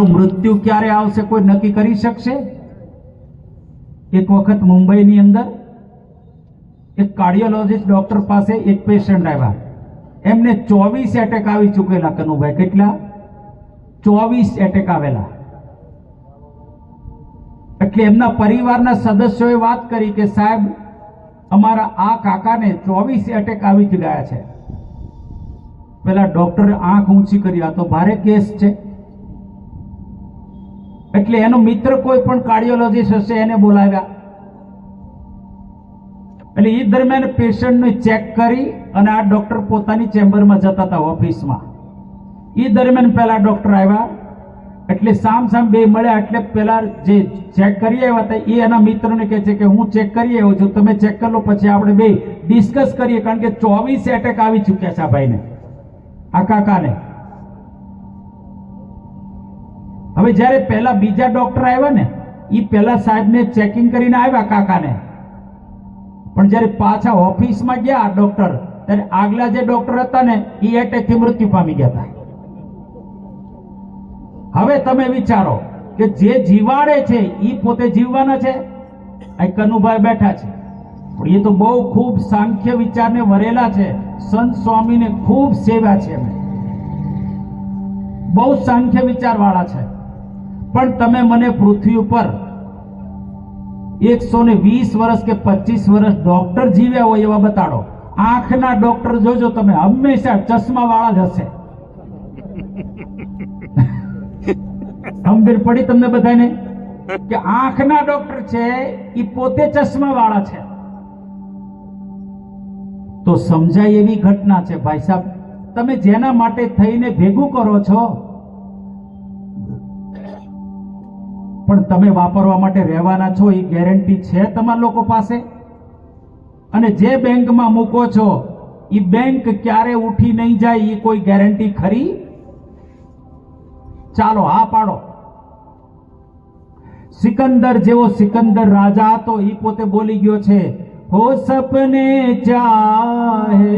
તમારું મૃત્યુ ક્યારે આવશે કોઈ નક્કી કરી શકશે? એક વખત મુંબઈની અંદર એક કાર્ડિયોલોજિસ્ટ ડોક્ટર પાસે એક પેશન્ટ આવ્યા, એમને 24 એટેક આવી ચૂકેલા. કનુભાઈ, કેટલા? 24 એટેક આવેલા. એટલે એમના પરિવારના સદસ્યોએ વાત કરી કે સાહેબ, અમારા આ કાકાને 24 એટેક આવી જ ગયા છે. પેલા ડોક્ટરે આંખ ઊંચી કરી, આ તો ભારે કેસ છે. એટલે એનો મિત્ર કોઈ પણ કાર્ડિયોલોજિસ્ટ હશે એને બોલાવ્યા. એટલે એ દરમિયાન પેશન્ટને ચેક કરી અને આ ડોક્ટર પોતાની ચેમ્બરમાં જતા હતા ઓફિસમાં. એ દરમિયાન પેલા ડોક્ટર આવ્યા, એટલે સામ બે મળ્યા. એટલે પેલા જે ચેક કરી આવ્યા હતા એ એના મિત્રને કહે છે કે હું ચેક કરી આવ્યો છું, તમે ચેક કરી લો, પછી આપણે બે ડિસ્કસ કરીએ. કારણ કે 24 એટેક આવી ચૂક્યા છે આ ભાઈને, આ કાકાને. હવે જયારે પેલા બીજા ડોક્ટર આવ્યા ને, એ પેલા સાહેબને ચેકિંગ કરીને આવ્યા કાકાને, પણ જયારે પાછા ઓફિસમાં ગયા ડોક્ટર, ત્યારે આગલા જે ડોક્ટર હતા ને એ એટેક થી મૃત્યુ પામી ગયા હતા. હવે તમે વિચારો કે જે જીવાડે છે એ પોતે જીવવાના છે. આ કનુભાઈ બેઠા છે, પણ એ તો બહુ ખૂબ સાંખ્ય વિચારને વરેલા છે. સંત સ્વામીને ખૂબ સેવા છે, એમને બહુ સાંખ્ય વિચાર વાળા છે. પણ તમે મને પૃથ્વી ઉપર 120 વર્ષ કે 25 વર્ષ ડોક્ટર જીવ્યા હોય એવા બતાડો. આંખના ડોક્ટર જોજો તમે, હંમેશા ચશ્મા વાળા જ હશે. સમજણ પડી તમને બધાને કે આંખના ડોક્ટર છે એ પોતે ચશ્મા વાળા છે? તો સમજાય એવી ઘટના છે ભાઈ સાહેબ. તમે જેના માટે થઈને ભેગું કરો છો, પણ તમે વાપરવા માટે રહેવાના છો એ ગેરંટી છે તમારા લોકો પાસે? અને જે બેંકમાં મૂકો છો એ બેંક ક્યારે ઉઠી નહીં જાય એ કોઈ ગેરંટી ખરી? ચાલો હા પાડો. સિકંદર જેવો સિકંદર રાજા હતો, એ પોતે બોલી ગયો છે, હો સપને ચાહે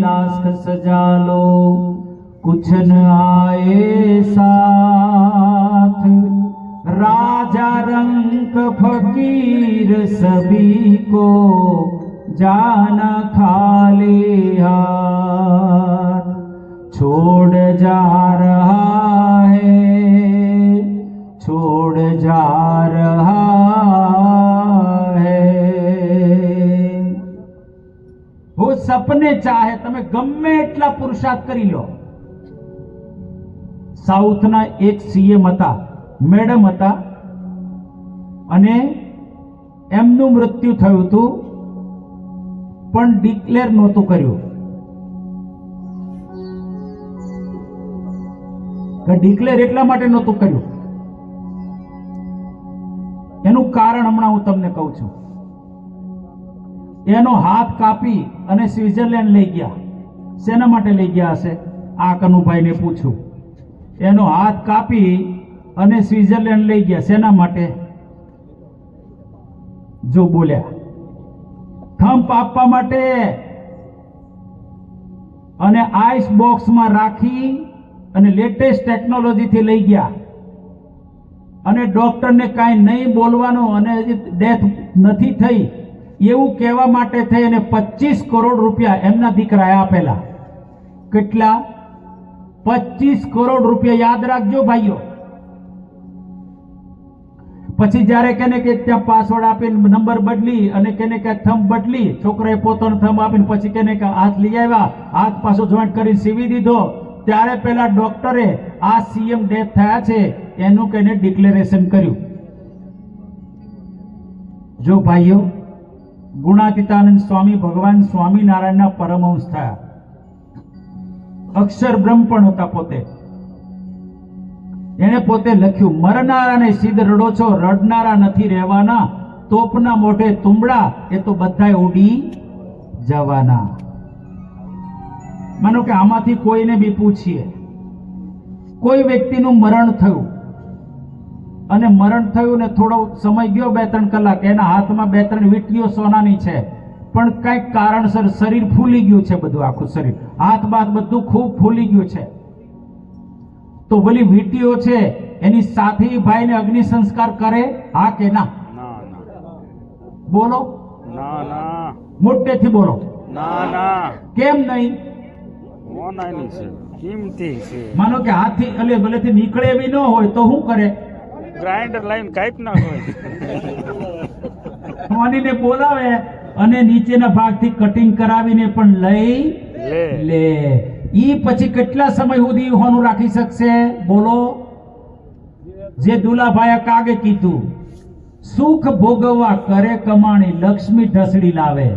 લાખ સજા લો, કુછ ન આए साथ, राजा रंक फकीर सभी को जाना खाली हाथ, छोड़ जा रहा है, छोड़ जा रहा है. वो સપને ચાહે, તમે ગમે એટલા પુરુષાર્થ કરી લો. સાઉથના એક સીએમ હતા, મેડમ હતા, અને એમનું મૃત્યુ થયું હતું, પણ ડિક્લેર નહોતું કર્યું. ડિક્લેર એટલા માટે નહોતું કર્યું, એનું કારણ હમણાં હું તમને કહું છું. એનો હાથ કાપી અને સ્વિટ્ઝરલેન્ડ લઈ ગયા. શેના માટે લઈ ગયા હશે? આ કનુભાઈને પૂછું. એનો હાથ કાપી અને સ્વિટ્ઝરલેન્ડ લઈ ગયા. શેના માટે? જો બોલ્યા, થંપ આપવા માટે. અને આઈસ બોક્સમાં રાખી અને લેટેસ્ટ ટેકનોલોજીથી લઈ ગયા. અને ડોક્ટરને કાંઈ નહીં બોલવાનું અને હજી ડેથ નથી થઈ એવું કહેવા માટે થઈ અને 25 કરોડ રૂપિયા એમના દીકરાએ આપેલા. કેટલા? 25 કરોડ રૂપિયા. યાદ રાખજો ભાઈઓ. પછી જયારે કેને કે ત્યાં પાસવર્ડ આપીને નંબર બદલી અને કેને કે થંબ બદલી, છોકરાએ પોતાનો થંબ આપીને પછી કેને કે હાથ લઈ આવ્યા, હાથ પાછો જોઈન્ટ કરીને સીવી દીધો, ત્યારે પેલા ડોક્ટરે આ સીએમ ડેથ થયા છે એનું કહીને ડિક્લેરેશન કર્યું. જો ભાઈઓ, ગુણાતીતાનંદ સ્વામી ભગવાન સ્વામિનારાયણના પરમહંસ થયા. અક્ષર બ્રહ્મ પણ હતા પોતે. એને પોતે લખ્યું, મરનારાને સીધ રડો છો, રડનારા નથી રહેવાના, તોપના મોઢે તુંબડા, એ તો બધાય ઉડી જવાના. માનો કે આમાંથી કોઈને બી પૂછીએ, કોઈ વ્યક્તિનું મરણ થયું અને મરણ થયું ને થોડો સમય ગયો, 2-3 કલાક, એના હાથમાં 2-3 વીંટીઓ સોનાની છે, પણ કઈક કારણસર શરીર ફૂલી ગયું છે, બધું આખું શરીર, હાથ બાથ બધું ખૂબ ફૂલી ગયું છે. તો ભલી વીંટીઓ છે એની સાથી ભાઈને અગ્નિ સંસ્કાર કરે? હા કે ના? ના ના બોલો, ના ના મોટેથી બોલો. ના ના કેમ નહીં? મોનાની છે, કિંમતી છે. માનો કે હાથથી એટલે ભલેથી નીકળે એવી ન હોય તો શું કરે? ગ્રાઇન્ડર લાઈન કાઈપ ના હોય. મોનીને બોલાવે અને નીચેના ભાગથી કટિંગ કરાવીને પણ લઈ લે લે. ઈ પછી કેટલા સમય સુધી હોનું રાખી શકશે? બોલો. જે દુલાભાઈએ કાગે કીધું, સુખ ભોગવવા કરે કમાણી, લક્ષ્મી ઢસડી લાવે,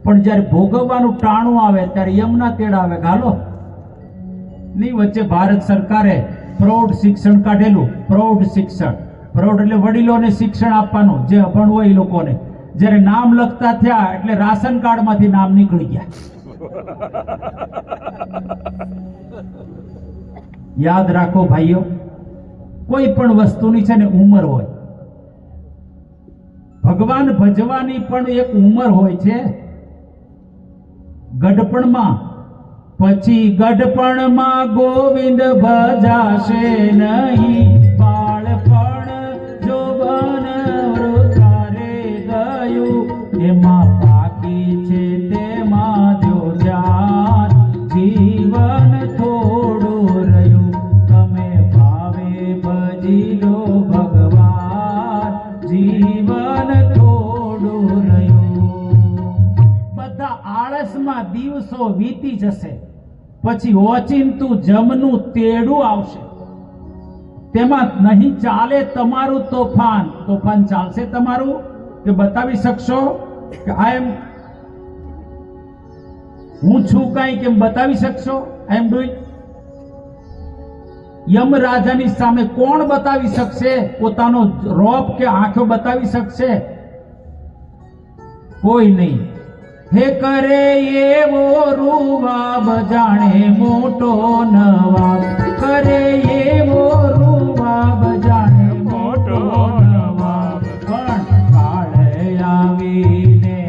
પણ જ્યારે ભોગવવાનું ટાણું આવે ત્યારે યમના તેડાવે. ગાલો ની વચ્ચે ભારત સરકારે પ્રૌઢ શિક્ષણ કાઢેલું. પ્રૌઢ શિક્ષણ, પ્રૌઢ એટલે વડીલોને શિક્ષણ આપવાનું, જે અભણ હોય એ લોકોને. જ્યારે નામ લખતા થયા એટલે રાશન કાર્ડમાંથી નામ નીકળી ગયા. યાદ રાખો ભાઈઓ, કોઈ પણ વસ્તુની છે ને ઉંમર હોય. ભગવાન ભજવાની પણ એક ઉંમર હોય છે. ગઢપણમાં પછી ગઢપણમાં ગોવિંદ ભજાશે નહીં, બાળપણ જોબન વૃથારે ગયું, એમાં પાકી છે તેમાં જો જાન, જીવન થોડું રહ્યું, તમે ભાવે ભજી લો ભગવાન, જીવન થોડું રહ્યું. બધા આળસમાં દિવસો વીતી જશે, પછી ઓચિંતું જમનું તેડું આવશે. તેમાં નહીં ચાલે તમારું તોફાન. તોફાન ચાલશે તમારું કે બતાવી શકશો કે આઈ એમ, હું છું કાંઈ કેમ બતાવી શકશો? આઈ એમ ડુઈંગ. યમ રાજાની સામે કોણ બતાવી શકશે? પોતાનો રોપ કે આંખો બતાવી શકશે? કોઈ નહીં. હે કરે એવો રૂવાબ જાણે મોટો નવાબ, કરે એવો રૂવાબ જાણે મોટો નવાબ, પણ કાળે આવીને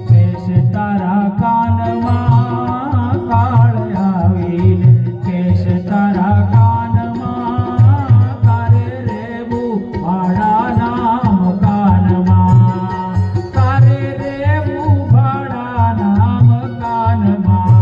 કેશ તારા કાનમાં, કાળે આવીને કેશ તારા કાનમાં, તારે રેવું ભાડાના મકાનમાં, તારે રેવું ભાડાના મકાનમાં.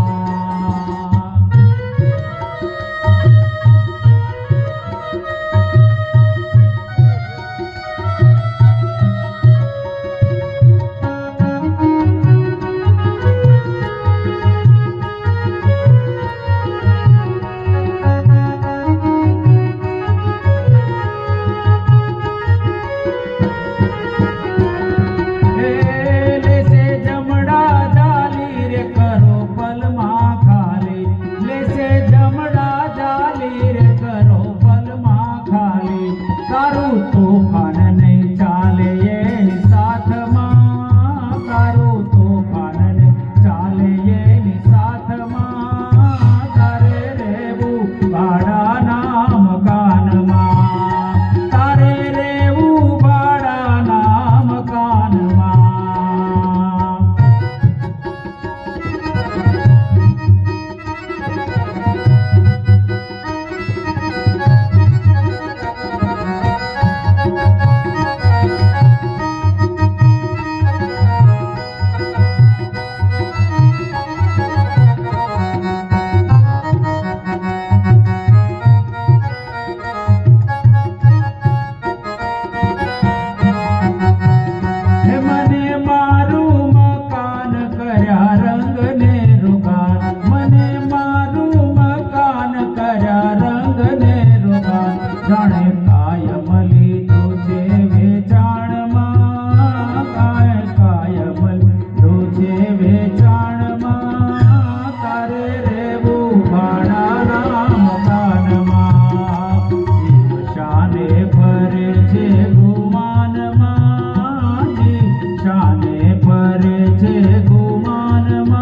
લેશે જમડા જાલી રે કરો પલમાં ખાલી, લેશે જમડા જાલી રે કરો પલમાં ખાલી, તારું તોફાન નહીં ચાલે એની સાથમાં, તારું તોફાન નહીં ચાલે એની સાથમાં, તારે રહેવું ભાડાના મકાનમાં, તારે રહેવું ભાડાના મકાનમાં. હે મને મારું મકાન કર્યા રંગને રૂગાન, મને મારું મકાન કર્યા રંગને રૂગાન, જાણે કાયમ લીધું છે વેચાણમાં, કાયમ લીધું છે વેચાણમાં, તારે રહેવું ભાડાના મકાનમાં, જીવ શાને ભરે છે ગુમાનમાં, જીવ શાને ભરે છે ગુમાનમાં,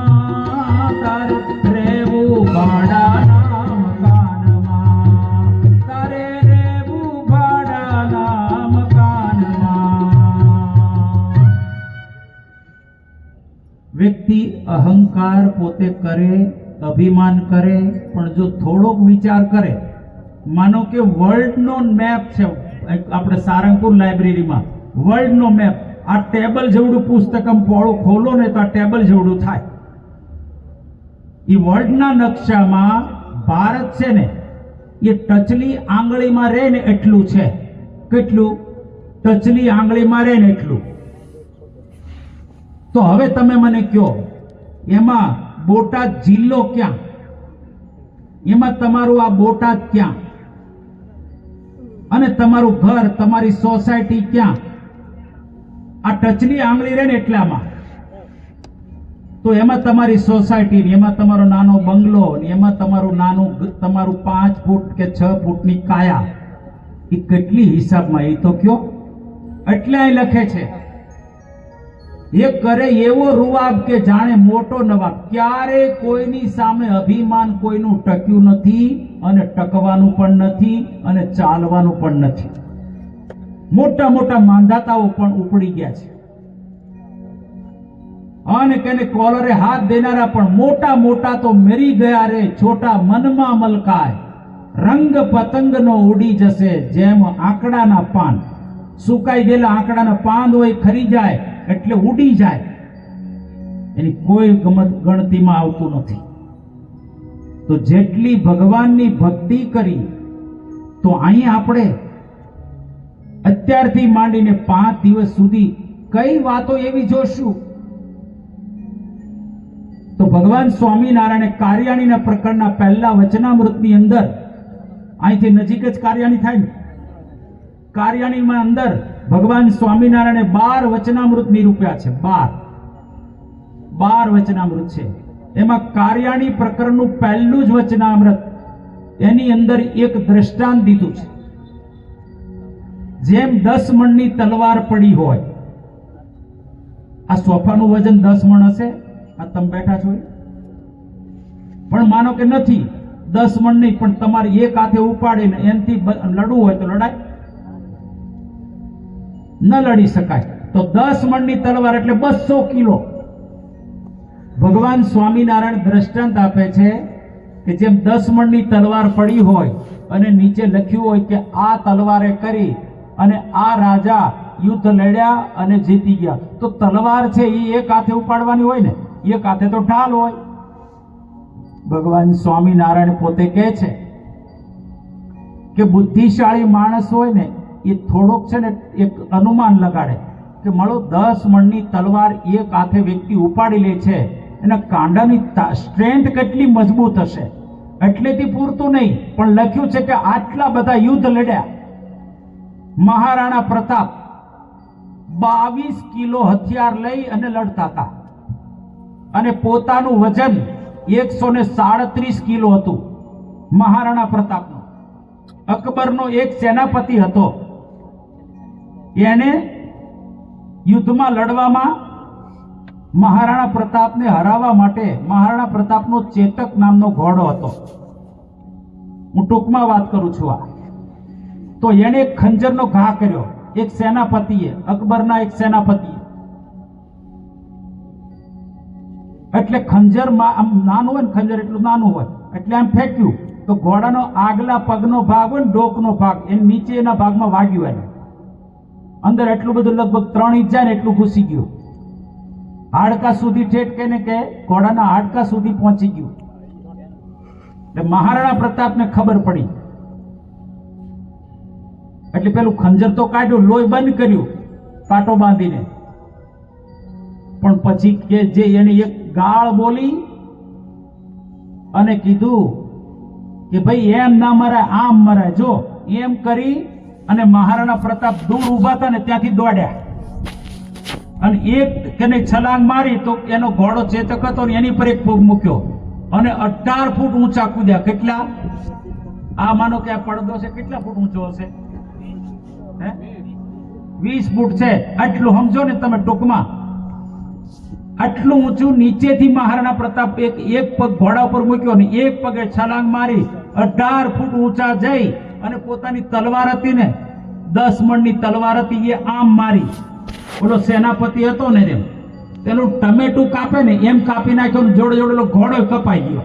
તારે રહેવું ભાડાના મકાનમાં, તારે રહેવું ભાડાના મકાનમાં. વ્યક્તિ અહંકાર પોતે કરે, અભિમાન કરે, પણ જો થોડોક વિચાર કરે માનો કે વર્લ્ડનો મેપ છે, આપણે સારંગપુર લાઇબ્રેરીમાં વર્લ્ડનો મેપ, આ ટેબલ જેવડું પુસ્તક આમ પોળું ખોલો ને તો આ ટેબલ જેવડું થાય. એ વર્લ્ડના નકશામાં ભારત છે ને એ ટચલી આંગળીમાં રહે ને એટલું છે. કેટલું? ટચલી આંગળીમાં રહે ને એટલું. તો હવે તમે મને કહો, એમાં બોટાદ જિલ્લો ક્યાં? એમાં તમારું આ બોટાદ ક્યાં? અને તમારું ઘર, તમારી સોસાયટી ક્યાં? આ ટચલી આંગળી રહે ને એટલામાં. તો એમાં તમારી સોસાયટી ને એમાં તમારો નાનો બંગલો ને એમાં તમારું 5 ફૂટ કે 6 ફૂટની કાયા, એ કેટલી હિસાબમાં? એ તો કયો. એટલે અહીં લખે છે, એક કરે એવો રૂવાબ કે જાણે મોટો નવાબ. ક્યારે કોઈની સામે અભિમાન કોઈનું ટક્યું નથી અને ટકવાનું પણ નથી અને ચાલવાનું પણ નથી. મોટા મોટા માંધાતાઓ પણ ઉપડી ગયા છે અને કેને કોલરે હાથ દેનારા પણ મોટા મોટા તો મેરી ગયા રે. છોટા મનમાં મલકાય, રંગ પતંગનો ઉડી જશે જેમ આંકડાના પાન. સુકાઈ ગયેલા આંકડાના પાન હોય, ખરી જાય એટલે ઉડી જાય, એની કોઈ ગણતીમાં આવતું નથી. તો જેટલી ભગવાનની ભક્તિ કરી, તો અહીં આપણે અત્યારથી માંડીને 5 દિવસ સુધી કઈ વાતો એવી જોશું. તો ભગવાન સ્વામિનારાયણે કાર્યાણીના પ્રકરણના પહેલા વચનામૃતની અંદર, અહીંથી નજીક જ કાર્યાણી થાય ને, કાર્યાણીમાં અંદર ભગવાન સ્વામિનારાયણે 12 વચનામૃત નિરૂપ્યા છે. 12 વચનામૃત છે. એમાં કાર્યાણી પ્રકરણનું પહેલું જ વચનામૃત, એની અંદર એક દ્રષ્ટાંત દીધું છે. જેમ 10 મણની તલવાર પડી હોય, આ સોફાનું વજન 10 મણ હશે, આ તમે બેઠા છો, પણ માનો કે નથી 10 મણ નહીં, પણ તમારે એક હાથે ઉપાડીને એનથી લડવું હોય તો લડાય, ન લડી શકાય. તો 10 મણની તલવાર એટલે 200 કિલો. ભગવાન સ્વામિનારાયણ દ્રષ્ટાંત આપે છે કે જેમ 10 મણની તલવાર પડી હોય અને નીચે લખ્યું હોય કે આ તલવારે કરી અને આ રાજા યુદ્ધ લડ્યા અને જીતી ગયા, તો તલવાર છે એ એક હાથે ઉપાડવાની હોય ને, એક હાથે તો ઢાલ હોય. ભગવાન સ્વામિનારાયણ પોતે કહે છે કે બુદ્ધિશાળી માણસ હોય ને એ થોડોક છે ને એક અનુમાન લગાડે કે મળો 10 મણની તલવાર એક હાથે વ્યક્તિ ઉપાડી લે છે, એના કાંડાની સ્ટ્રેન્થ કેટલી મજબૂત હશે. એટલેથી પૂરતું નહીં, પણ લખ્યું છે કે આટલા બધા યુદ્ધ લડ્યા. મહારાણા પ્રતાપ 22 કિલો હથિયાર લઈ અને લડતા હતા અને પોતાનું વજન 137 કિલો હતું મહારાણા પ્રતાપનું. અકબરનો એક સેનાપતિ હતો, એને યુદ્ધમાં લડવામાં મહારાણા પ્રતાપને હરાવવા માટે મહારાણા પ્રતાપનો ચેતક નામનો ઘોડો હતો. હું ટૂંકમાં વાત કરું છું. આ તો એને એક ખંજરનો ઘા કર્યો, એક સેનાપતિએ, અકબરના એક સેનાપતિએ. એટલે ખંજરમાં આમ નાનું હોય ને, ખંજર એટલું નાનું હોય એટલે આમ ફેંક્યું તો ઘોડાનો આગલા પગનો ભાગ હોય ને, ડોકનો ભાગ, એ નીચેના ભાગમાં વાગ્યું. એને અંદર એટલું બધું લગભગ 3 ઇંચ જાય ને એટલું ઘૂસી ગયું. હાડકા સુધી ઠેઠ કે ને કે ઘોડાના હાડકા સુધી પહોંચી ગયું. એટલે મહારાણા પ્રતાપને ખબર પડી એટલે પેલું ખંજર તો કાઢ્યું, લોહી બંધ કર્યું કાંટો બાંધીને, પણ પછી કે જે એને એક ગાળ બોલી અને કીધું કે ભાઈ એમ ના મરાય, આમ મરાય. જો એમ કરી અને મહારાણા પ્રતાપ દૂર ઉભા હતા ને ત્યાંથી દોડ્યા અને એક કેને છલાંગ મારી તો એનો ઘોડો ચેતક હતો ને એની પર એક પગ મૂક્યો અને 18 ફૂટ ઊંચા કૂદ્યા. કેટલા? આ માનો કે આ પડદો છે કેટલા ફૂટ ઊંચો હશે? 20 ફૂટ છે. આટલું સમજો ને તમે ટૂંકમાં. આટલું ઊંચું નીચેથી મહારાણા પ્રતાપ એક પગ ઘોડા પર મૂક્યો ને એક પગે છલાંગ મારી 18 ફૂટ ઊંચા જઈ અને પોતાની તલવાર હતી ને 10 મણની તલવાર હતી એ આમ મારી. ઓલો સેનાપતિ હતો ને એમ પેલું ટમેટું કાપે ને એમ કાપી નાખ્યો, જોડે જોડેલો ઘોડો કપાઈ ગયો.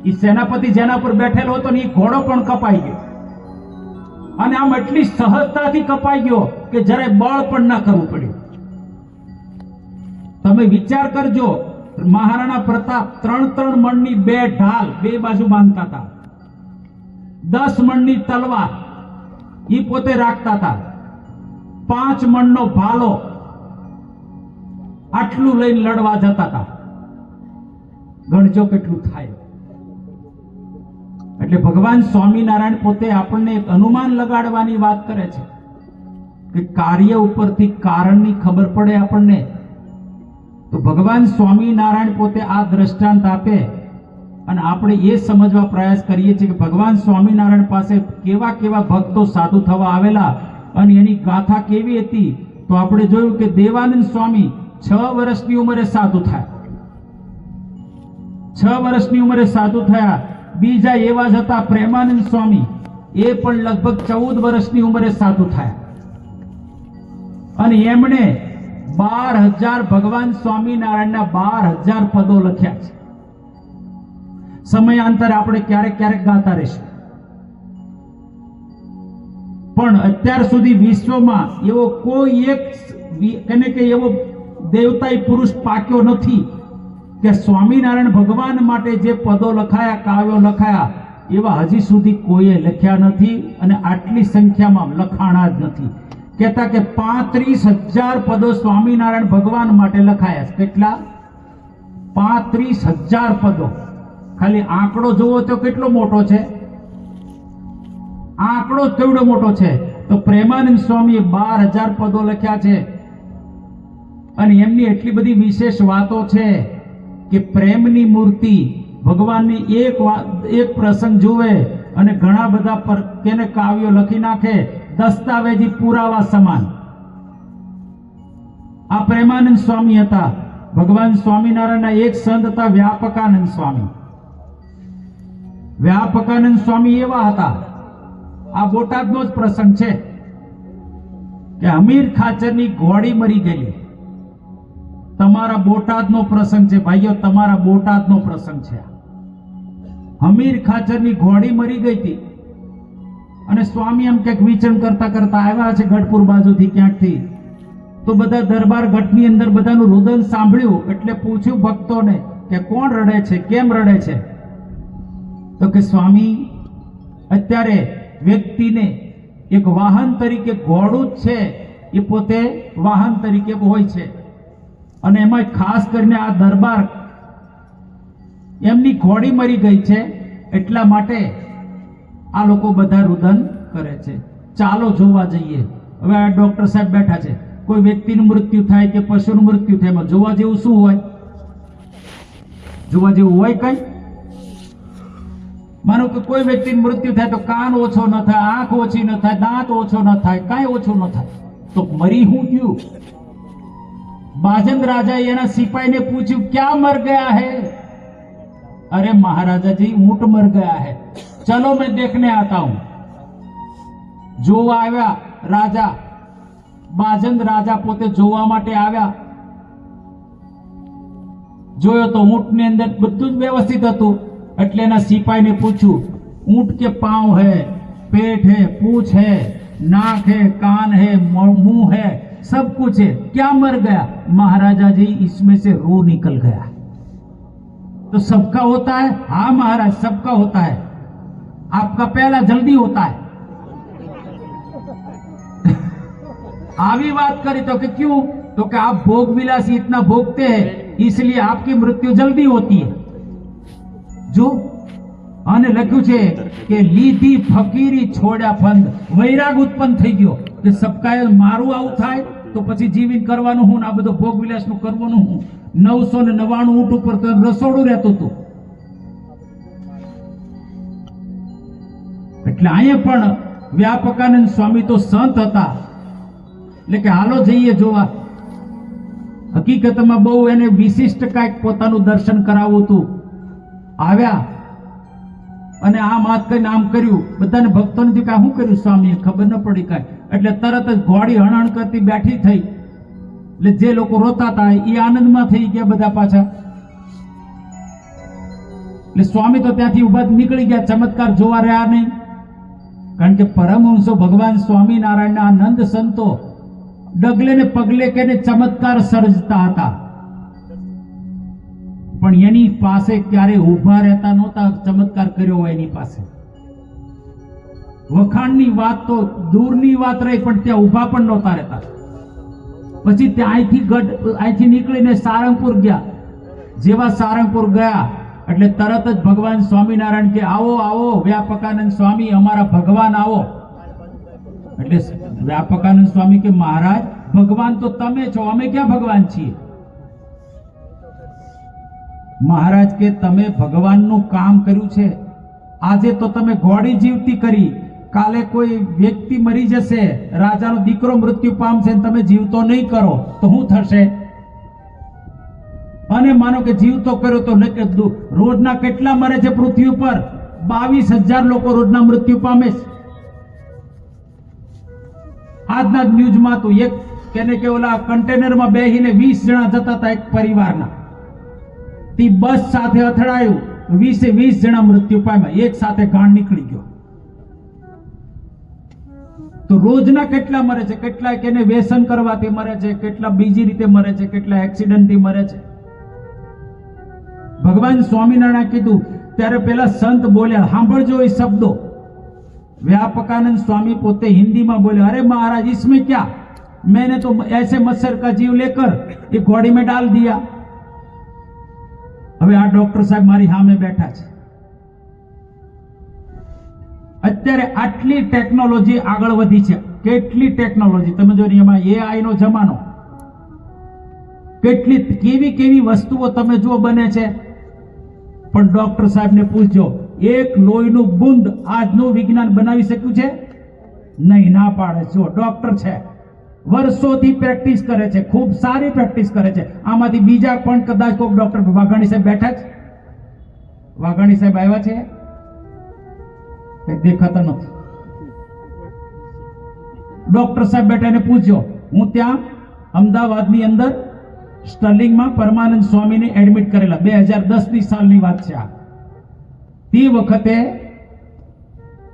એ સેનાપતિ જેના પર બેઠેલો હતો ને એ ઘોડો પણ કપાઈ ગયો, અને આમ એટલી સહજતાથી કપાઈ ગયો કે જરાય બળ પણ ના કરવું પડ્યું. તમે વિચાર કરજો, મહારાણા પ્રતાપ 3 મણની 2 ઢાલ 2 બાજુ બાંધતા હતા, 10 મણની તલવાર ઈ પોતે રાખતા હતા, 5 મણનો ભાલો આટલું લઈને લડવા જતા હતા. ગણજો કેટલું થાય. એટલે ભગવાન સ્વામિનારાયણ પોતે આપણને એક અનુમાન લગાડવાની વાત કરે છે કે કાર્ય ઉપરથી કારણની ખબર પડે આપણને. તો ભગવાન સ્વામિનારાયણ પોતે આ દ્રષ્ટાંત આપે અને આપણે એ સમજવા પ્રયાસ કરીએ છીએ કે ભગવાન સ્વામિનારાયણ પાસે કેવા કેવા ભક્તો સાધુ થવા આવેલા અને એની ગાથા કેવી હતી. તો આપણે જોયું કે દેવાનંદ સ્વામી 6 વર્ષની ઉંમરે સાધુ થયા. 6 વર્ષની ઉંમરે સાધુ થયા. બીજા એવા જ હતા પ્રેમાનંદ સ્વામી, એ પણ લગભગ 14 વર્ષની ઉંમરે સાધુ થયા, અને એમણે 12,000 ભગવાન સ્વામિનારાયણના 12,000 પદો લખ્યા છે. સમયાંતરે આપણે ક્યારેક ક્યારેક ગાતા રહીશું, પણ અત્યાર સુધી વિશ્વમાં એવો કોઈ એક એને કે એવો દેવતાઈ પુરુષ પાક્યો નથી કે સ્વામિનારાયણ ભગવાન માટે જે પદો લખાયા, કાવ્યો લખાયા, એવા હજી સુધી કોઈએ લખ્યા નથી, અને આટલી સંખ્યામાં લખાણા જ નથી. કહેતા કે 35,000 પદો સ્વામિનારાયણ ભગવાન માટે લખાયા છે. કેટલા? 35,000 પદો. ખાલી આંકડો જોવો તો કેટલો મોટો છે, આંકડો કેવડો મોટો છે. તો પ્રેમાનંદ સ્વામીએ 12,000 પદો લખ્યા છે, અને એમની એટલી બધી વિશેષ વાતો છે કે પ્રેમની મૂર્તિ ભગવાનની એક પ્રસંગ જુએ અને ઘણા બધા તેને કાવ્યો લખી નાખે, દસ્તાવેજી પુરાવા સમાન. આ પ્રેમાનંદ સ્વામી હતા. ભગવાન સ્વામિનારાયણના એક સંત હતા વ્યાપકાનંદ સ્વામી. વ્યાપકાનંદ સ્વામી એવા હતા, આ બોટાદનો જ પ્રસંગ છે કે હમીર ખાચરની ઘોડી મરી ગયેલી. તમારા બોટાદનો પ્રસંગ છે ભાઈઓ, તમારા બોટાદનો પ્રસંગ છે. હમીર ખાચરની ઘોડી મરી ગઈ હતી, અને સ્વામી એમ ક્યાંક વિચરણ કરતા કરતા આવ્યા છે ગઢપુર બાજુથી ક્યાંકથી. તો બધા દરબાર ગઢની અંદર બધાનું રુદન સાંભળ્યું, એટલે પૂછ્યું ભક્તોને કે કોણ રડે છે, કેમ રડે છે? તો કે સ્વામી, અત્યારે વ્યક્તિને એક વાહન તરીકે ઘોડું જ છે, એ પોતે વાહન તરીકે હોય છે, અને એમાં ખાસ કરીને આ દરબાર એમની ઘોડી મરી ગઈ છે, એટલા માટે આ લોકો બધા રુદન કરે છે. ચાલો જોવા જઈએ. હવે આ ડોક્ટર સાહેબ બેઠા છે, કોઈ વ્યક્તિનું મૃત્યુ થાય કે પશુનું મૃત્યુ થાય, એમાં જોવા જેવું શું હોય? જોવા જેવું હોય કઈ? માનો કે કોઈ વ્યક્તિનું મૃત્યુ થાય તો કાન ઓછો ન થાય, આંખ ઓછી ન થાય, દાંત ઓછો ન થાય, કાંઈ ઓછું ન થાય, તો મરી હું ગયું. બાજંદ રાજાએ એના સિપાહીને પૂછ્યું, ક્યાં મર ગયા હે? अरे महाराजा जी ऊंट मर गया है, चलो मैं देखने आता हूं. જોવા આવ્યા રાજા, બાજંદ રાજા પોતે જોવા માટે આવ્યા. જોયો તો ઊંટની અંદર બધું જ વ્યવસ્થિત હતું, એટલે એના સિપાહીને પૂછ્યું, ऊंट के पांव है, पेट है, पूंछ है, नाक है, कान है, मुंह है, सब कुछ है, क्या मर गया? महाराजा जी इसमें से रूह निकल गया. तो सबका होता है? हाँ महाराज, सबका होता है, आपका पहला जल्दी होता है. आवी बात करी तो कि क्यों? तो कि आप भोग विलासी इतना भोगते हैं, इसलिए आपकी मृत्यु जल्दी होती है. जो અને લખ્યું છે કે લીધી ફકીરી છોડ્યા ફંદ, વૈરાગ ઉત્પન્ન થઈ ગયો કે સબકાએ મારું આવું થાય તો પછી જીવીન કરવાનું હું, આ બધો ભોગ વિલાસનું કરવાનું હું. 999 ઊંટ ઉપર તો રસોડું રહેતું હતું. એટલે અહીંયા પણ વ્યાપકાનંદ સ્વામી તો સંત હતા, એટલે કે હાલો જઈએ જોવા. હકીકતમાં બહુ એને વિશિષ્ટ કાંઈક પોતાનું દર્શન કરાવવું હતું. આવ્યા અને આમ હાથ કરીને આમ કર્યું, બધાને ભક્તોને શું કર્યું સ્વામીએ ખબર ન પડી કાંઈ. એટલે તરત જ ઘોડી હણહણ કરતી બેઠી થઈ. એટલે જે લોકો રોતા હતા એ આનંદમાં થઈ ગયા બધા પાછા. એટલે સ્વામી તો ત્યાંથી ઊભા નીકળી ગયા, ચમત્કાર જોવા રહ્યા નહીં. કારણ કે પરમહંસો ભગવાન સ્વામિનારાયણના આનંદ સંતો ડગલે ને પગલે કે ચમત્કાર સર્જતા હતા, પણ એની પાસે ક્યારે ઊભા રહેતા નહોતા. ચમત્કાર કર્યો હોય એની પાસે વખાણની વાત તો દૂરની વાત રહી, પણ ત્યાં ઊભા પણ નહોતા રહેતા. પછી ત્યાં અહીંથી નીકળીને સારંગપુર ગયા. જેવા સારંગપુર ગયા એટલે તરત જ ભગવાન સ્વામિનારાયણ કે આવો આવો વ્યાપકાનંદ સ્વામી, અમારા ભગવાન આવો. એટલે વ્યાપકાનંદ સ્વામી કે મહારાજ ભગવાન તો તમે છો, અમે ક્યાં ભગવાન છીએ? મહારાજ કે તમે ભગવાનનું કામ કર્યું છે. આજે તો તમે ઘોડી જીવતી કરી, કાલે કોઈ વ્યક્તિ મરી જશે, રાજાનો દીકરો મૃત્યુ પામશે, તમે જીવતો નહીં કરો તો શું થશે? અને માનો કે જીવતો કર્યો તો રોજના કેટલા મરે છે પૃથ્વી ઉપર? 22,000 લોકો રોજના મૃત્યુ પામે છે. આજના જ ન્યૂઝમાં તો એક કે ઓલા કન્ટેનરમાં બેસીને 20 જણા જતા હતા એક પરિવારના. તે બસ સાથે અથડાયું, 20 જણા મૃત્યુ પામ્યા, એક સાથે ગાંડ નીકળી ગયો. તો રોજના કેટલા મરે છે? કેટલા કેને વ્યસન કરવાથી મરે છે, કેટલા બીજી રીતે મરે છે, કેટલા એક્સિડન્ટથી મરે છે. ભગવાન સ્વામિનારાયણ કીધું ત્યારે પેલા સંત બોલ્યા, સાંભળજો એ શબ્દો. व्यापकानंद स्वामी पोते हिंदी में बोले, अरे महाराज इसमें क्या, मैंने तो ऐसे मच्छर का जीव लेकर एक घोड़ी में डाल दिया. હવે આ ડોક્ટર સાહેબ મારી સામે બેઠા છે. અત્યારે આટલી ટેકનોલોજી આગળ વધી છે. કેટલી ટેકનોલોજી તમે જો એમાં AI નો જમાનો, કેટલી કેવી વસ્તુઓ તમે જુઓ બને છે. પણ ડોક્ટર સાહેબને પૂછજો, એક લોહીનું બુંદ આજનું વિજ્ઞાન બનાવી શક્યું છે? નહીં, ના પાડે. જો ડોક્ટર છે, વર્ષોથી પ્રેક્ટિસ કરે છે, ખૂબ સારી પ્રેક્ટિસ કરે છે. આમાંથી બીજા પણ કદાચ કોઈક ડોક્ટર, વાઘાણી સાહેબ બેઠા છે, વાઘાણી સાહેબ આવ્યા છે, દેખાતા નથી. ડોક્ટર સાહેબ બેઠા એને પૂછજો. હું ત્યાં અમદાવાદની અંદર સ્ટર્લિંગમાં પરમાનંદ સ્વામીને એડમિટ કરેલા, 2010ની સાલની વાત છે આ. તે વખતે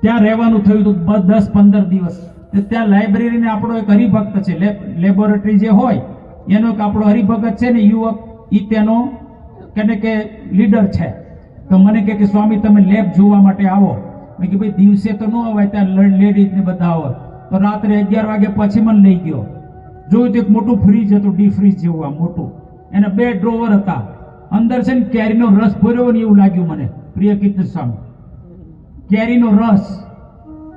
ત્યાં રહેવાનું થયું હતું 10-15 દિવસ. ત્યાં લાઇબ્રેરીને આપણો એક હરિભક્ત છે, લેબોરેટરી જે હોય એનો એક આપણો હરિભગત છે ને યુવક, એ તેનો કે લીડર છે. તો મને કે સ્વામી તમે લેબ જોવા માટે આવો. મેં કે ભાઈ દિવસે તો ન અવાય, ત્યાં લેડીઝને બધા હોય. તો રાત્રે 11 વાગે પછી મને લઈ ગયો. જોયું તો એક મોટું ફ્રીજ હતું, ડી ફ્રીજ જેવું આમ મોટું. એના 2 ડ્રોવર હતા. અંદર છે ને કેરીનો રસ ભર્યો ને એવું લાગ્યું મને, પ્રિય કીર્તન સ્વામી. કેરીનો રસ,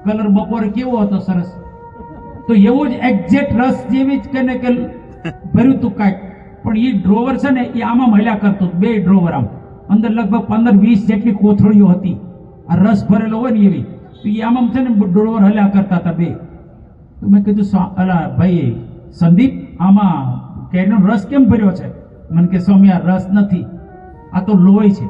કલર બપોરે કેવો હતો, સરસ. તો એવું જ એક્ઝેક્ટ રસ જેવી જ કે ભર્યું તું કાંઈક. પણ એ ડ્રોવર છે ને એ આમાં મળ્યા કરતો, 2 ડ્રોવર આમ. અંદર લગભગ 15-20 જેટલી કોથળીઓ હતી, આ રસ ભરેલો હોય ને એવી. તો એ આમાં છે ને ડ્રોવર હલ્યા કરતા હતા 2. તો મેં કીધું, અલા ભાઈ સંદીપ, આમાં કેરીનો રસ કેમ ભર્યો છે? મને કે સ્વામી આ રસ નથી, આ તો લોહી છે.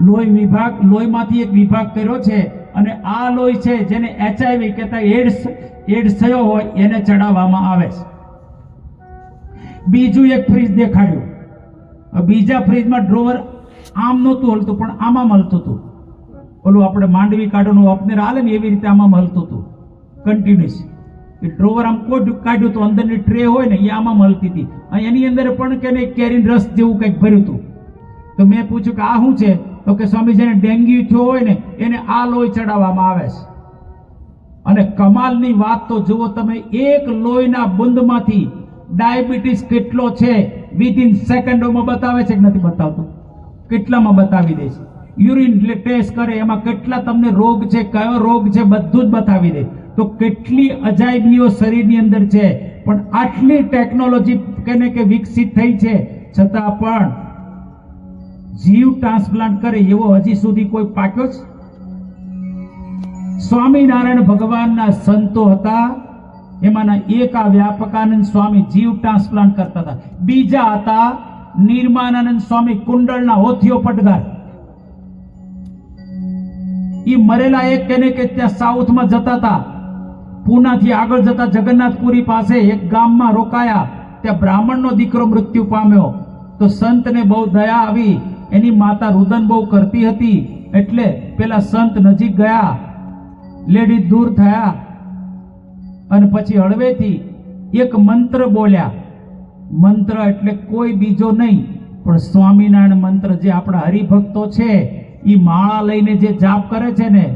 લોહી વિભાગ, લોહીમાંથી એક વિભાગ કર્યો છે, અને આ લોહી છે જેને HIV કહેતા એડ્સ થયો હોય એને ચડાવવામાં આવે છે. બીજું એક ફ્રીજ દેખાડ્યું. બીજા ફ્રીજમાં ડ્રોવર આમ નહોતું હલતું, પણ આમાં હલતું હતું. ઓલું આપણે માંડવી કાઢવાનું અપનેર હાલે ને એવી રીતે આમાં હલતું હતું કન્ટિન્યુઅસ. એ ડ્રોવર આમ કાઢ્યું તો અંદરની ટ્રે હોય ને એ આમાં હલતી હતી. એની અંદર પણ કે કેરીન રસ જેવું કંઈક ભર્યું હતું. તો મેં પૂછ્યું કે આ શું છે? તો કે સ્વામી જેને ડેન્ગ્યુ થયો હોય ને એને આ લોહી ચડાવવામાં આવે છે. અને કમાલની વાત તો જુઓ તમે, એક લોહીના બુંદમાંથી ડાયાબિટીસ કેટલો છે વિધિન સેકન્ડોમાં બતાવે છે કે નથી બતાવતું? કેટલામાં બતાવી દે છે. યુરિન ટેસ્ટ કરે એમાં કેટલા તમને રોગ છે, કયો રોગ છે, બધું જ બતાવી દે. તો કેટલી અજાયબીઓ શરીરની અંદર છે. પણ આટલી ટેકનોલોજી કે વિકસિત થઈ છે છતાં પણ જીવ ટ્રાન્સપ્લાન્ટ કરે એવો હજી સુધી કોઈ પાક્યો છે? સ્વામિનારાયણ ભગવાનના સંતો હતા, એમાંના એક આ વ્યાપકાનંદ સ્વામી જીવ ટ્રાન્સપ્લાન્ટ કરતા હતા. બીજા હતા નિર્માનાનંદ સ્વામી, કુંડળના હોથીઓ પટગાર. એ મરેલા એક કે ત્યાં સાઉથમાં જતા હતા, પૂનાથી આગળ જતા જગન્નાથપુરી પાસે એક ગામમાં રોકાયા. ત્યાં બ્રાહ્મણનો દીકરો મૃત્યુ પામ્યો. તો સંતને બહુ દયા આવી એની માતા રુદન બહુ કરતી હતી, એટલે પેલા સંત નજીક ગયા, લેડી દૂર થયા અને પછી હળવેથી એક મંત્ર બોલ્યા. મંત્ર એટલે કોઈ બીજો નહીં પણ સ્વામિનારાયણ મંત્ર, જે આપણા હરિભક્તો છે એ માળા લઈને જે જાપ કરે છે ને,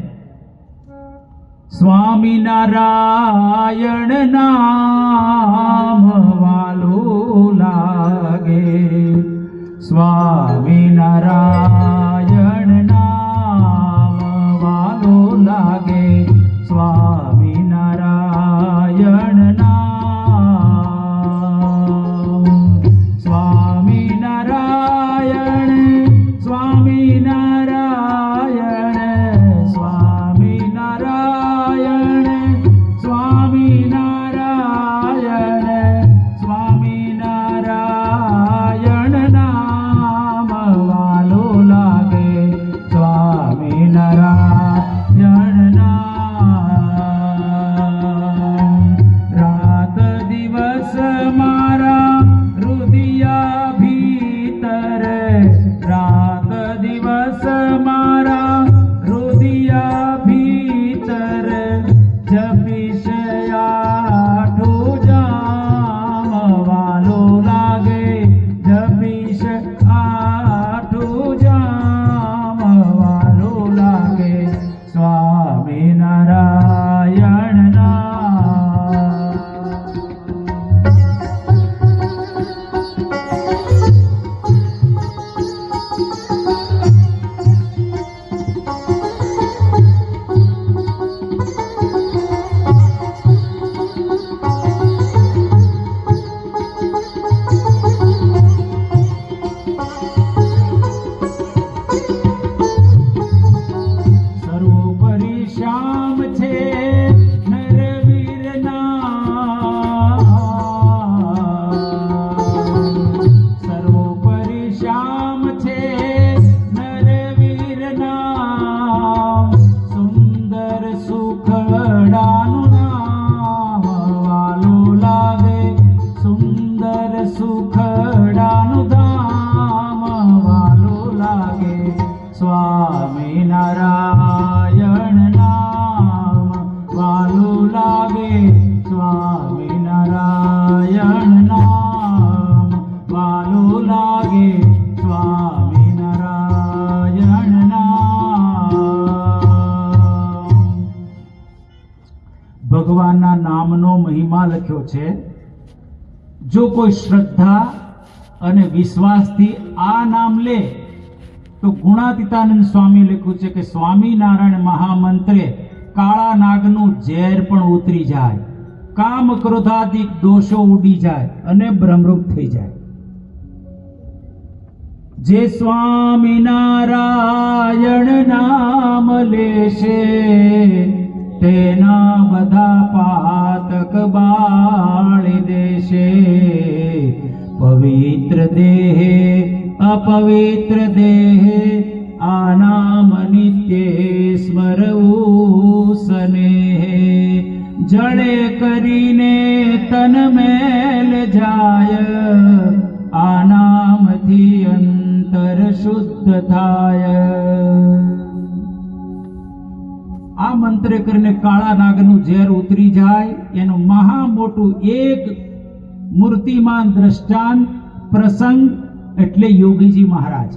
સ્વામિનારાયણ નામ વાલું લાગે, સ્વામિનારાયણ નામ વાલું લાગે, સ્વામિનારાયણ નામ, સ્વામિનારાયણ સ્વામિનારાયણ સ્વામિનારાયણ સ્વામિનારાયણ સ્વામિનારાયણ નામ વાલું લાગે, સ્વામિનારાયણ નામ. રાત દિવસ મારા હૃદયા ભીતર, રાત દિવસ મારા હૃદયા ભીતર, જપીશ આઠું જામ વાલું લાગે, જપીશ આઠું જામ વાલું લાગે, સ્વામિનારાયણ નામ. સર્વોપરી શ્યામ છે નરવીર નામ, સર્વોપરી શ્યામ છે નરવીર નામ, સુંદર સુખડાનું નામ વાલું લાગે, સુંદર સુખડાનું ધામ વાલું લાગે, સ્વામિનારાયણ નામ વાલું લાગે, સ્વામિનારાયણ નામ વાલું લાગે, સ્વામિનારાયણ નામ. ભગવાનના નામનો મહિમા લખ્યો છે. જો કોઈ શ્રદ્ધા અને વિશ્વાસથી આ નામ લે તો ગુણાતીતાનંદ સ્વામી લખ્યું છે કે સ્વામિનારાયણ મહામંત્રે કાળા નાગનું ઝેર પણ ઉતરી જાય, કામ ક્રોધાદિક દોષો ઉડી જાય અને બ્રહ્મરૂપ થઈ જાય. જે સ્વામિનારાયણ નામ લેશે તેના બધા પાતક બાળી દેશે. પવિત્ર દેહે અપવિત્ર દેહે આ નામ નિત્ય સ્મરવું સ્નેહે. જળે કરીને તન મેલ જાય, આ નામથી અંતર શુદ્ધ થાય. આ મંત્ર કરીને કાળા નાગનું ઝેર ઉતરી જાય. એનું મહા મોટું એક મૂર્તિમાન દ્રષ્ટાંત પ્રસંગ એટલે યોગીજી મહારાજ.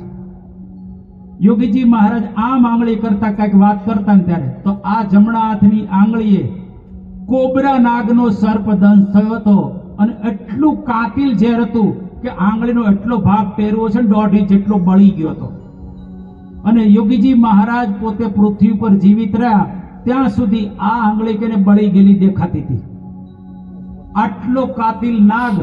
યોગીજી મહારાજ આમ આંગળી કરતા કઈક વાત કરતા ને ત્યારે તો આ જમણા હાથની આંગળીએ કોબરા નાગનો સર્પ દંશ થયો હતો અને એટલું કાતિલ ઝેર હતું કે આંગળીનો એટલો ભાગ પહેરવો છે, 1.5 ઇંચ જેટલો બળી ગયો હતો. અને યોગીજી મહારાજ પોતે પૃથ્વી પર જીવિત રહ્યા ત્યાં સુધી આ આંગળી કેને બળી ગયેલી દેખાતી હતી. આટલો કાતિલ નાગ.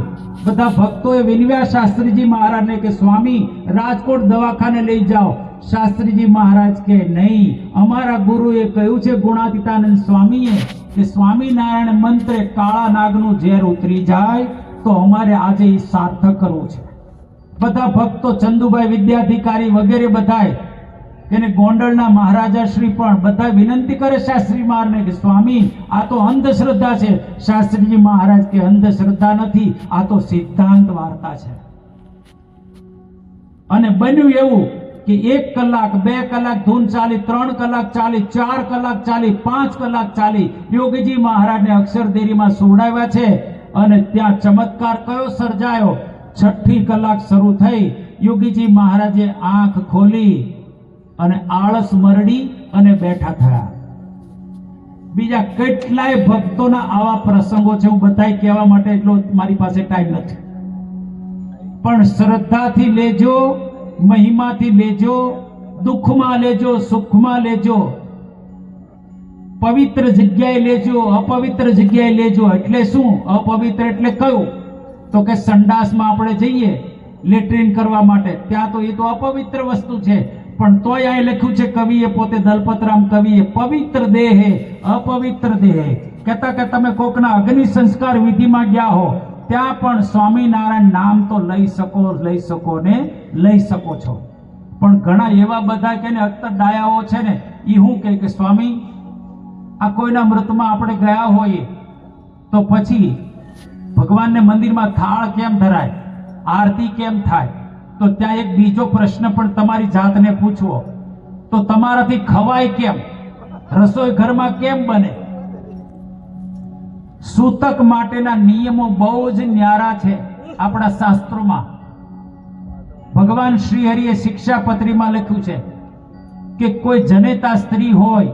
બધા ભક્તોએ વિનવ્યા શાસ્ત્રીજી મહારાજને કે સ્વામી રાજકોટ દવાખાને લઈ જાઓ. શાસ્ત્રીજી મહારાજ કે નહીં, અમારા ગુરુએ કહ્યું છે ગુણાતીતાનંદ સ્વામીએ કે સ્વામિનારાયણ મંત્રે કાળા નાગનું ઝેર ઉતરી જાય તો અમારે આજે એ સાર્થક કરવું છે. બધા ભક્તો ચંદુભાઈ વિદ્યાધિકારી વગેરે બધાએ એને ગોંડલના મહારાજા શ્રી પણ બધા વિનંતી કરે શાસ્ત્રી મહારાજને કે સ્વામી આ તો અંધશ્રદ્ધા છે. શાસ્ત્રીજી મહારાજ કે અંધશ્રદ્ધા નથી, આ તો સિદ્ધાંત વાર્તા છે. અને બન્યું એવું કે 1 કલાક 2 કલાક ધૂન ચાલી, 3 કલાક ચાલી, 4 કલાક ચાલી, 5 કલાક ચાલી. યોગીજી મહારાજને અક્ષરદેરીમાં સુવડાવ્યા છે અને ત્યાં ચમત્કાર કયો સર્જાયો? 6ઠી કલાક શરૂ થઈ, યોગીજી મહારાજે આંખ ખોલી અને આળસ મરડી અને બેઠા થયા. બીજા કેટલાય ભક્તોના આવા પ્રસંગો છે, હું બધાય કહેવા માટે એટલો મારી પાસે ટાઈમ નથી. પણ શ્રદ્ધાથી લેજો, મહિમાથી લેજો, દુઃખમાં લેજો, સુખમાં લેજો, પવિત્ર જગ્યાએ લેજો, અપવિત્ર જગ્યાએ લેજો. એટલે શું અપવિત્ર એટલે કયું? તો કે સંડાસમાં આપણે જઈએ લેટ્રિન કરવા માટે, ત્યાં તો એ તો અપવિત્ર વસ્તુ છે. પણ તોય અહીં લખ્યું છે કવિએ પોતે, દલપતરામ કવિએ, પવિત્ર દેહે અપવિત્ર દેહે. કહેતા કે તમે કોકના અગ્નિ સંસ્કાર વિધિમાં ગયા હો, ત્યાં પણ સ્વામિનારાયણ નામ તો લઈ શકો ને લઈ શકો છો. પણ ઘણા એવા બધા કે ને અત્તર ડાયાઓ છે ને, એ શું કે સ્વામી આ કોઈના મૃતમાં આપણે ગયા હોઈએ તો પછી ભગવાનને મંદિરમાં થાળ કેમ ધરાય, આરતી કેમ થાય? તો ત્યાં એક બીજો પ્રશ્ન પણ તમારી જાતને પૂછવો, તો તમારાથી ખવાય કેમ, રસોઈ ઘરમાં કેમ બને? સૂતક માટેના નિયમો બહુ જ ન્યારા છે આપણા શાસ્ત્રોમાં. ભગવાન શ્રી હરિએ શિક્ષાપત્રીમાં લખ્યું છે કે કોઈ જનેતા સ્ત્રી હોય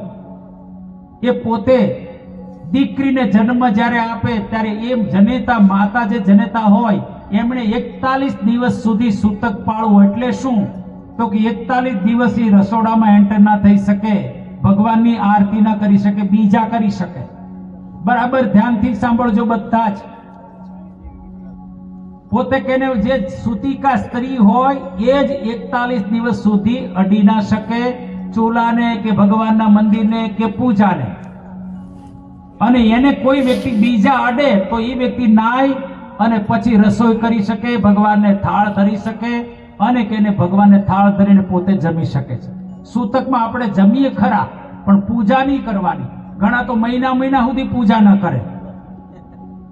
એ પોતે દીકરીને જન્મ જ્યારે આપે ત્યારે એમ જનેતા માતા જે જનેતા હોય એમણે 41 દિવસ સુધી સૂતક પાળવું. એટલે શું? તો કે 41 દિવસ એ રસોડામાં એન્ટર ના થઈ શકે, ભગવાનની આરતી ના કરી શકે, બીજા કરી શકે. બરાબર ધ્યાનથી સાંભળજો બધા જ. પોતે કેને જે સૂતિકા સ્ત્રી હોય એ જ 41 દિવસ સુધી અડી ના શકે ચૂલાને કે ભગવાનના મંદિરને કે પૂજાને. અને એને કોઈ વ્યક્તિ બીજા અડે તો એ વ્યક્તિ નાય અને પછી રસોઈ કરી શકે, ભગવાનને થાળ ધરી શકે અને કેને ભગવાનને થાળ ધરીને પોતે જમી શકે છે. સૂતકમાં આપણે જમીએ ખરા પણ પૂજા નહીં કરવાની. ઘણા તો મહિના સુધી પૂજા ન કરે,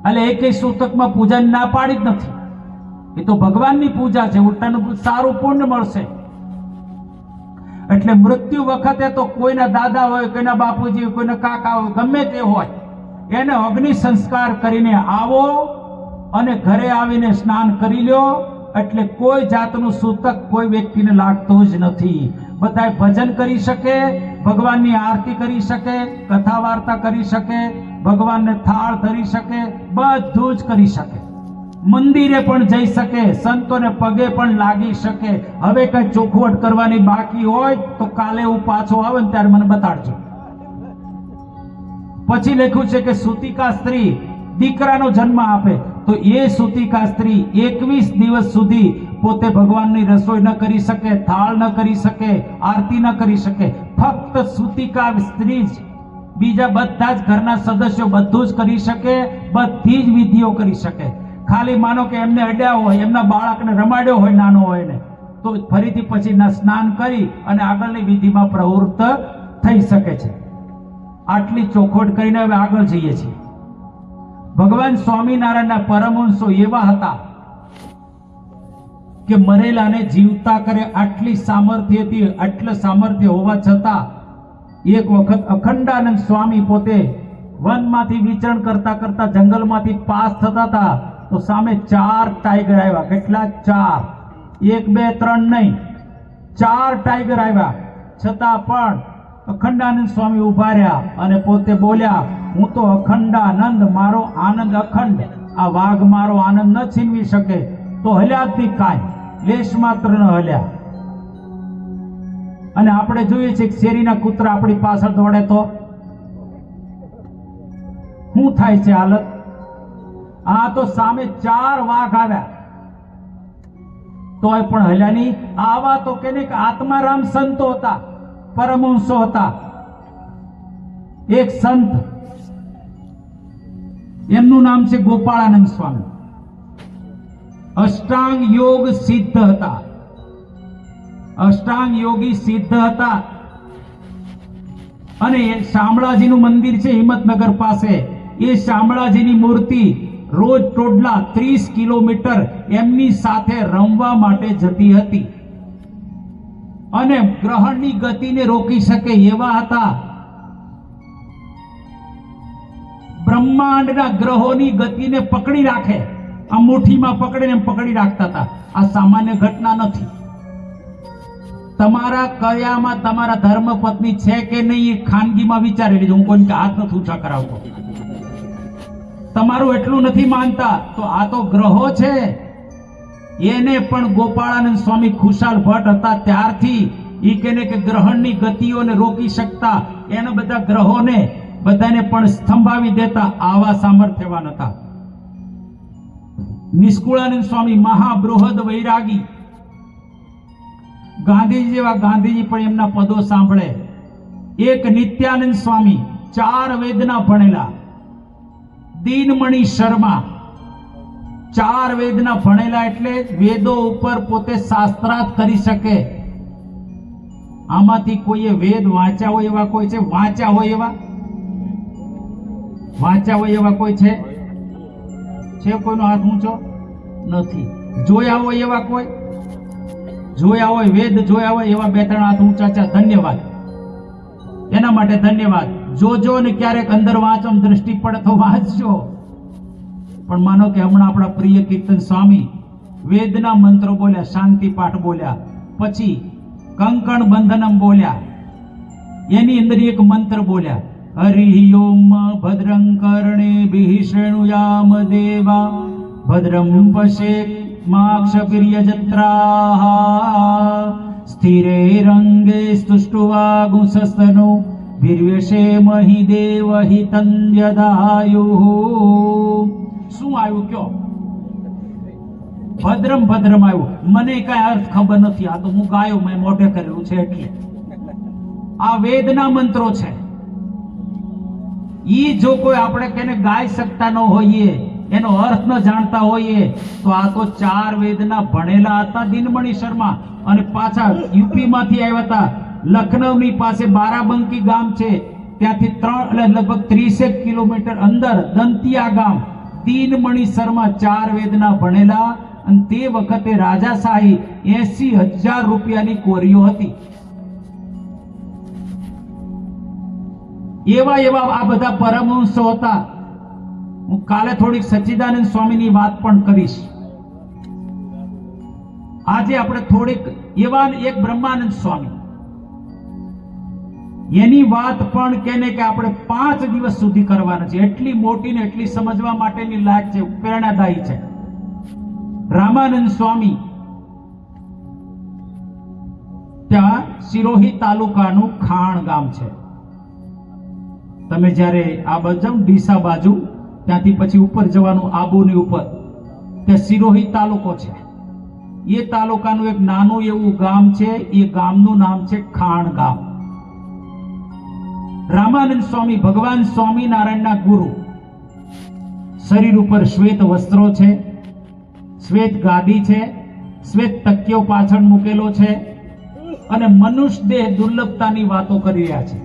એટલે એકેય સૂતકમાં પૂજાની ના પાડી જ નથી. એ તો ભગવાનની પૂજા છે, ઉલટાનું સારું પુણ્ય મળશે. એટલે મૃત્યુ વખતે તો કોઈના દાદા હોય, કોઈના બાપુજી, કોઈના કાકા હોય, ગમે તે હોય, એને અગ્નિ સંસ્કાર કરીને આવો અને ઘરે આવીને સ્નાન કરી લ્યો. એટલે કોઈ જાતનું સૂતક કોઈ વ્યક્તિને લાગતું જ નથી. બધા ભજન કરી શકે, ભગવાનની આરતી કરી શકે, કથા વાર્તા કરી શકે, ભગવાનને થાળ ધરી શકે, બધું જ કરી શકે. મંદિરે પણ જઈ શકે, સંતોને પગે પણ લાગી શકે. હવે કઈ ચોખવટ કરવાની બાકી હોય તો કાલે હું પાછો આવે ને ત્યારે મને બતાડજો. પછી લખ્યું છે કે સૂતિકા સ્ત્રી દીકરાનો જન્મ આપે તો એ સૂતિકા સ્ત્રી 21 દિવસ સુધી પોતે ભગવાનની રસોઈ ન કરી શકે, થાળ ન કરી શકે, આરતી ન કરી શકે. ફક્ત સૂતિકા સ્ત્રી જ, બીજા બધા જ ઘરના સદસ્યો બધું જ કરી શકે, બધી જ વિધિઓ કરી શકે. ખાલી માનો કે એમને અડ્યા હોય, એમના બાળકને રમાડ્યો હોય નાનો હોય ને, તો ફરીથી પછી સ્નાન કરી અને આગળની વિધિમાં પ્રવૃત્ત થઈ શકે છે. આટલી ચોખવટ કરીને હવે આગળ જઈએ છીએ. ભગવાન સ્વામિનારાયણના પરમહંસો એવા હતા કે મરેલાને જીવતા કરે આટલી સામર્થ્ય હતી. આટલું સામર્થ્ય હોવા છતાં એક વખત અખંડાનંદ સ્વામી પોતે વનમાંથી વિચરણ કરતા કરતા જંગલમાંથી પાસ થતા હતા તો સામે 4 ટાઈગર આવ્યા. કેટલા? 4. 1 2 3 નહીં, 4 ટાઈગર આવ્યા. છતાં પણ અખંડાનંદ સ્વામી ઉભા રહ્યા અને પોતે બોલ્યા, હું તો અખંડાનંદ, મારો આનંદ અખંડ, આ વાઘ મારો આનંદ ન છીનવી શકે. તો હલ્યા જ નહીં, કાંઈ લેશ માત્ર ન હલ્યા. અને આપણે જોઈએ છીએ કે શેરીના કૂતરા આપણી પાછળ દોડે તો શું થાય છે હાલત? આ તો સામે 4 વાઘ આવ્યા તોય પણ હલ્યા નહીં. આવા તો કે આત્મારામ સંતો હતા, પરમહંસો હતા. એક સંત, એમનું નામ છે ગોપાળાનંદ સ્વામી. અષ્ટાંગ યોગ સિદ્ધ હતા, અષ્ટાંગ યોગી સિદ્ધ હતા. અને શામળાજીનું મંદિર છે હિંમતનગર પાસે, એ શામળાજીની મૂર્તિ રોજ ટોડલા 30 કિલોમીટર એમની સાથે રમવા માટે જતી હતી. અને ગ્રહણની ગતિને રોકી શકે એવા હતા. બ્રહ્માંડના ગ્રહોની ગતિને પકડી રાખે, આ મુઠ્ઠીમાં પકડીને પકડી રાખતા હતા. આ સામાન્ય ઘટના નથી. તમારા કયામાં તમારા ધર્મપત્ની છે કે નહીં એ ખાનગીમાં વિચારી લેજો. હું કોઈ હાથ નથી ઊંચા કરાવતો. તમારું એટલું નથી માનતા તો આ તો ગ્રહો છે. એને પણ ગોપાળાનંદ સ્વામી ખુશાલ ભટ્ટ હતા ત્યારથી ઈ કે ગ્રહણની ગતિઓને રોકી શકતા, એના બધા ગ્રહોને બધાને પણ સ્તંભાવી દેતા આવા સામર્થ્યવાન હતા. નિષ્કુળાનંદ સ્વામી મહાબૃહદ વૈરાગી, ગાંધીજી જેવા ગાંધીજી પણ એમના પદો સાંભળે. એક નિત્યાનંદ સ્વામી 4 વેદના ભણેલા. દીનમણી શર્મા 4 વેદના ભણેલા એટલે વેદો ઉપર પોતે શાસ્ત્રાર્થ કરી શકે. આમાંથી કોઈએ વેદ વાંચ્યા હોય એવા કોઈ છે? વાંચ્યા હોય એવા કોઈ છે? કોઈનો હાથ ઊંચો નથી. જોયા હોય એવા કોઈ? જોયા હોય, વેદ જોયા હોય એવા 2-3 હાથ ઊંચા છે. ધન્યવાદ, એના માટે ધન્યવાદ. જોજો ને ક્યારેક અંદર વાંચો, દ્રષ્ટિ પડે તો વાંચજો. પણ માનો કે હમણાં આપણા પ્રિય કીર્તન સ્વામી વેદના મંત્રો બોલ્યા, શાંતિ પાઠ બોલ્યા, પછી કંકણ બંધનમ બોલ્યા, એની અંદર એક મંત્ર બોલ્યા, હરિ ઓમ ભદ્રં કર્ણેભિઃ શૃણુયામ દેવા ભદ્રં પશ્યેમાક્ષપિર્યજત્રાઃ સ્થિરે રંગે સ્તુષ્ટુવાગુંસસ્તનો વીર્યશેમહિ દેવહિतं યદાયુઃ. શું આવ્યું કયો? ભદ્રમ ભદ્રમ આવ્યું. મને કઈ અર્થ ખબર નથી, આ તો હું ગાયો, મેં મોઢે કરેલું છે એટલે. આ વેદના મંત્રો છે. ઈ જો કોઈ આપણે કેને ગાઈ શકતા ન હોઈએ, એનો અર્થ ન જાણતા હોઈએ, તો આ તો 4 વેદના ભણેલા હતા દિનમણી શર્મા. અને પાછા યુપી માંથી આવ્યા હતા. લખનૌની પાસે બારાબંકી ગામ છે, ત્યાંથી લગભગ 30 કિલોમીટર અંદર દંતિયા ગામ. દિનમણી શર્મા 4 વેદના ભણેલા. અને તે વખતે રાજાશાહી 80,000 રૂપિયાની કોરીઓ હતી. એવા આ બધા પરમહંસો હતા. હું કાલે થોડીક સચ્ચિદાનંદ સ્વામીની વાત પણ કરીશ. આજે આપણે થોડીક એવા એક બ્રહ્માનંદ સ્વામી, એની વાત પણ કેને કે આપણે 5 દિવસ સુધી કરવાના છે. એટલી મોટી ને એટલી સમજવા માટેની લાયક છે, પ્રેરણાદાયી છે. રામાનંદ સ્વામી ત્યાં સિરોહી તાલુકાનું ખાણ ગામ છે. તમે જ્યારે આ બાજુ ડીસા બાજુ, ત્યાંથી પછી ઉપર જવાનું આબુની ઉપર, ત્યાં સિરોહી તાલુકો છે. એ તાલુકાનું એક નાનું એવું ગામ છે. એ ગામનું નામ છે ખાણ ગામ. રામાનંદ સ્વામી ભગવાન સ્વામિનારાયણના ગુરુ. શરીર ઉપર શ્વેત વસ્ત્રો છે, શ્વેત ગાદી છે, શ્વેત તકિયો પાછળ મૂકેલો છે, અને મનુષ્ય દેહ દુર્લભતાની વાતો કરી રહ્યા છે.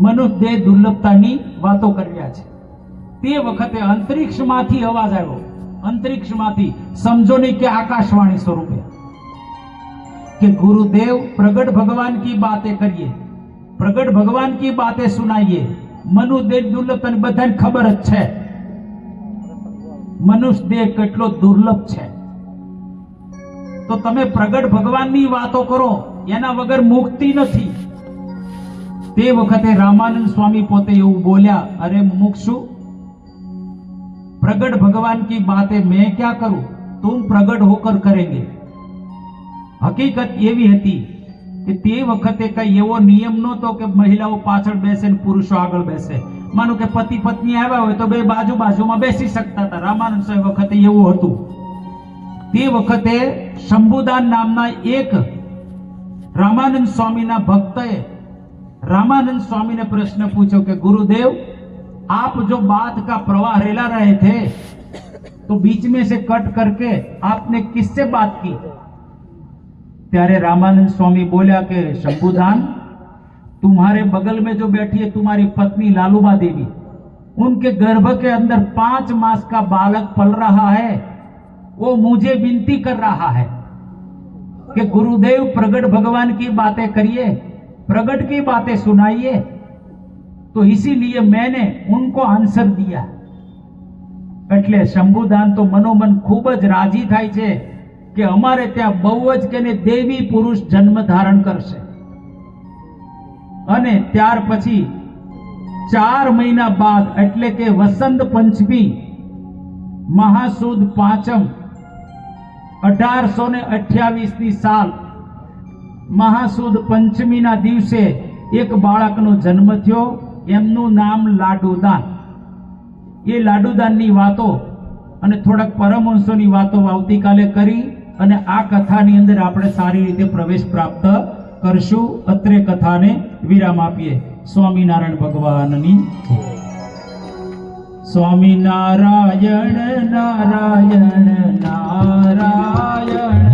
મનુષ્ય દેહ દુર્લભતાની વાતો કરી રહ્યા છે. તે વખતે અંતરિક્ષમાંથી અવાજ આવ્યો. અંતરિક્ષમાંથી, સમજો નહીં કે આકાશવાણી સ્વરૂપે, કે ગુરુદેવ પ્રગટ ભગવાન की बातें करिए, प्रगट भगवान की बातें सुनाइए. मनुष्य देह दुर्लभ बधाने खबर ज छे, मनुष्य देह કેટલો દુર્લભ છે. તો તમે પ્રગટ ભગવાનની વાતો કરો, એના વગર મુક્તિ નથી. તે વખતે રામાનંદ સ્વામી પોતે એવું બોલ્યા, અરે મુક્ષુ, प्रगट भगवान की बातें मैं क्या करूं, तुम प्रगट होकर करेंगे. हकीकत એવી હતી કે તે વખતે કઈ એવો નિયમ નહોતો કે મહિલાઓ પાછળ બેસે ને પુરુષો આગળ બેસે. માનો કે પતિ પત્ની આવ્યા હોય તો બે બાજુ બાજુમાં બેસી શકતા હતા. રામાનંદ સ્વામી વખતે એવું હતું. તે વખતે શંભુદાન નામના એક રામાનંદ સ્વામીના ભક્તએ रामानंद स्वामी ने प्रश्न पूछो कि गुरुदेव, आप जो बात का प्रवाह रेला रहे थे तो बीच में से कट करके आपने किससे बात की? त्यारे रामानंद स्वामी बोला कि शंभुदान, तुम्हारे बगल में जो बैठी है तुम्हारी पत्नी लालूबा देवी, उनके गर्भ के अंदर 5 मास का बालक पल रहा है, वो मुझे विनती कर रहा है, कि गुरुदेव प्रगट भगवान की बातें करिए, प्रगट की बातें सुनाइए। तो इसीलिए मैंने उनको आंसर दिया। એટલે શંભુદાન તો મનોમન ખૂબ જ રાજી થાય છે કે અમારે ત્યાં બહુ જ કે દેવી પુરુષ જન્મ ધારણ કરશે। અને ત્યાર પછી 4 મહિના બાદ એટલે કે વસંત પંચમી મહાસુદ પાંચમ 1828ની સાલ મહાસુદ પંચમીના દિવસે એક બાળકનો જન્મ થયો। એમનું નામ લાડુદાન। એ લાડુદાનની વાતો અને થોડાક પરમહંસોની વાતો આવતીકાલે કરી અને આ કથાની અંદર આપણે સારી રીતે પ્રવેશ પ્રાપ્ત કરશું। અત્રે કથાને વિરામ આપીએ। સ્વામિનારાયણ ભગવાનની જય। સ્વામિનારાયણ નારાયણ નારાયણ